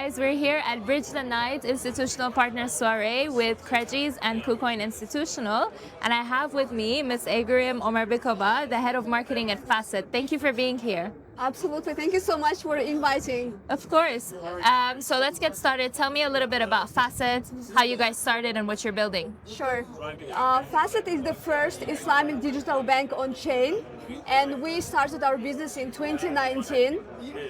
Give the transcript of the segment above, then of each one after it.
guys, we're here at Bridge the Night Institutional Partner Soirée with Credgies and KuCoin Institutional. And I have with me Ms. Aigerim Omarbekova, the head of marketing at Fasset. Thank you for being here. Absolutely. Thank you so much for inviting. Of course. So let's get started. Tell me a little bit about Fasset, how you guys started and what you're building. Sure. Fasset is the first Islamic digital bank on chain, and we started our business in 2019.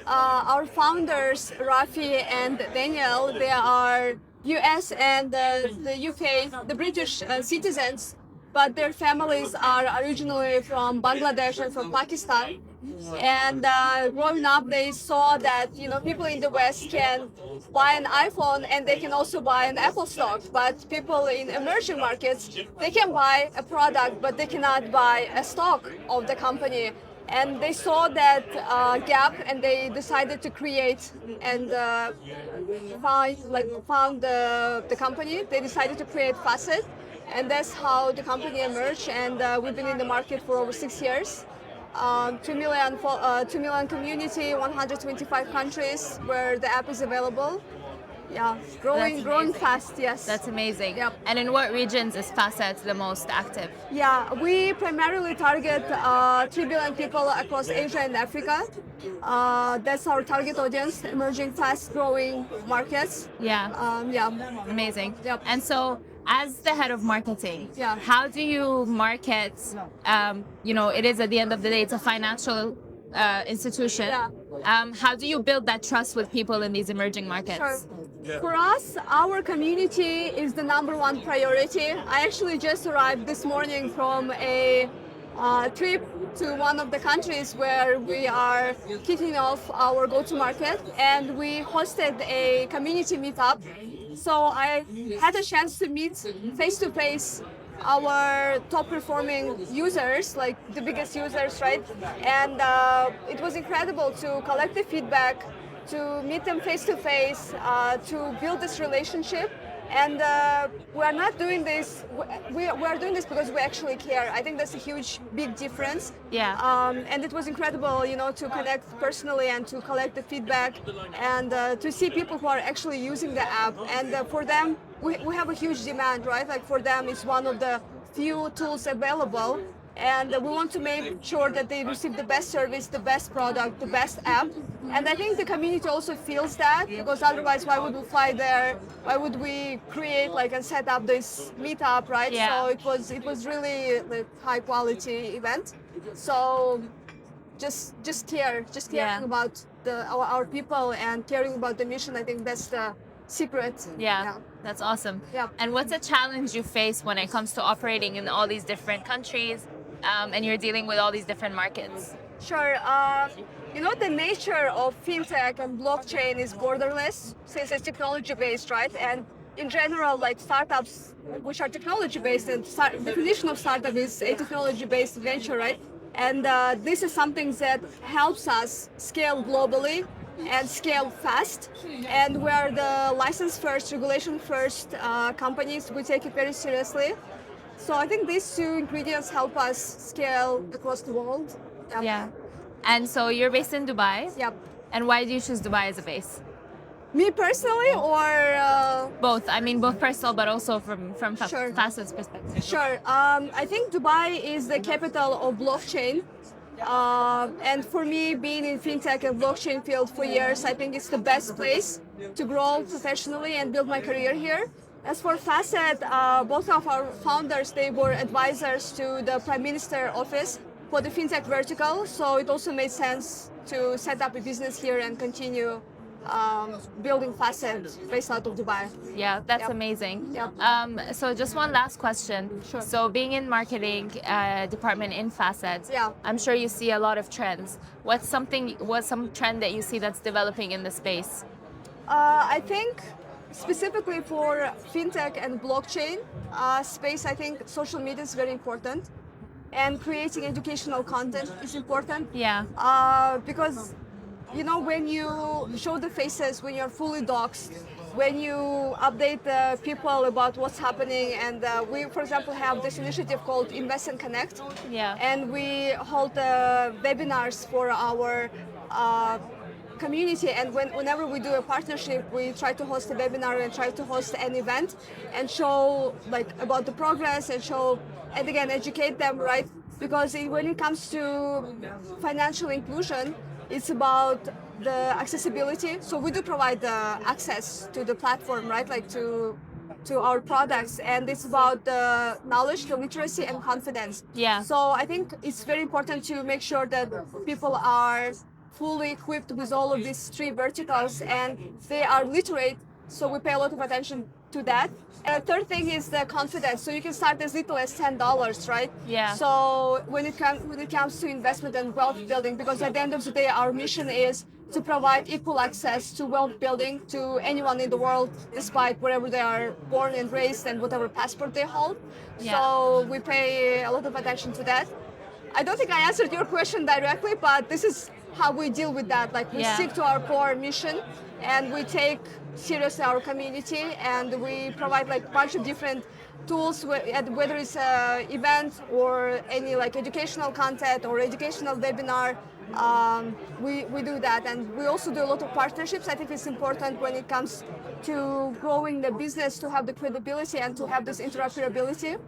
Our founders, Rafi and Daniel, they are US and the UK, the British citizens, but their families are originally from Bangladesh and from Pakistan. And growing up, they saw that people in the West can buy an iPhone and they can also buy an Apple stock. But people in emerging markets, they can buy a product, but they cannot buy a stock of the company. And they saw that gap, and they decided to create and found the company. They decided to create Fasset, and that's how the company emerged. And we've been in the market for over 6 years. 2 million community, 125 countries where the app is available. Yeah, growing fast, yes. That's amazing. Yep. And in what regions is Fasset the most active? Yeah, we primarily target 3 billion people across Asia and Africa. That's our target audience, emerging fast-growing markets. Yeah. Yeah. Amazing. Yep. And so, as the head of marketing, Yeah. how do you market? It is at the end of the day, it's a financial institution. Yeah. How do you build that trust with people in these emerging markets? Sure. For us, our community is the number one priority. I actually just arrived this morning from a trip to one of the countries where we are kicking off our go-to-market, and we hosted a community meetup. So I had a chance to meet face-to-face our top performing users, like the biggest users, right? And it was incredible to collect the feedback, to meet them face to face, to build this relationship. And we are not doing this, we are doing this because we actually care. I think that's a huge, big difference. Yeah. And it was incredible, to connect personally and to collect the feedback and to see people who are actually using the app. And for them, we have a huge demand, right? Like for them, it's one of the few tools available. And we want to make sure that they receive the best service, the best product, the best app. And I think the community also feels that, because otherwise, why would we fly there? Why would we create and set up this meetup, right? Yeah. So it was really a high quality event. So just caring Yeah. about our people and caring about the mission. I think that's the secret. Yeah. That's awesome. Yeah. And what's a challenge you face when it comes to operating in all these different countries, and you're dealing with all these different markets? Sure. The nature of fintech and blockchain is borderless, since it's technology-based, right? And in general, startups, which are technology-based, and definition of startup is a technology-based venture, right? And this is something that helps us scale globally and scale fast. And we are the license first, regulation first companies. We take it very seriously. So I think these two ingredients help us scale across the world. Yep. Yeah. And so you're based in Dubai. Yep. And why do you choose Dubai as a base? Me personally, or Both. I mean, both personal, but also from Sure. Fasset's perspective. Sure. I think Dubai is the capital of blockchain. And for me, being in fintech and blockchain field for years, I think it's the best place to grow professionally and build my career here. As for Fasset, both of our founders, they were advisors to the Prime Minister office for the fintech vertical. So it also made sense to set up a business here and continue building Fasset based out of Dubai. Yeah, that's Yep. amazing. Yep. So just one last question. Sure. So being in marketing department in Fasset, Yeah. I'm sure you see a lot of trends. What's some trend that you see that's developing in the space? I think specifically for fintech and blockchain space, I think social media is very important, and creating educational content is important. Yeah. Because when you show the faces, when you're fully doxed, when you update the people about what's happening, and we, for example, have this initiative called Invest and Connect, Yeah. and we hold webinars for our community, and whenever we do a partnership, we try to host a webinar and try to host an event and show like about the progress and show, and again, educate them, right? Because when it comes to financial inclusion, it's about the accessibility. So we do provide the access to the platform, right? Like to our products, and it's about the knowledge, the literacy, and confidence. Yeah. So I think it's very important to make sure that people are fully equipped with all of these three verticals and they are literate. So we pay a lot of attention to that. And the third thing is the confidence. So you can start as little as $10, right? Yeah. So when it comes to investment and wealth building, because at the end of the day, our mission is to provide equal access to wealth building to anyone in the world, despite wherever they are born and raised and whatever passport they hold. Yeah. So we pay a lot of attention to that. I don't think I answered your question directly, but this is how we deal with that. Like we stick to our core mission and we take seriously our community, and we provide like a bunch of different tools, whether it's an event or any like educational content or educational webinar. We do that, and we also do a lot of partnerships. I think it's important when it comes to growing the business to have the credibility and to have this interoperability.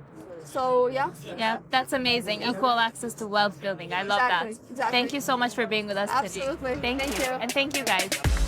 So yeah, that's amazing. Equal access to wealth building. I love that. Exactly. Thank you so much for being with us today. Absolutely. Thank you. you. And thank you guys.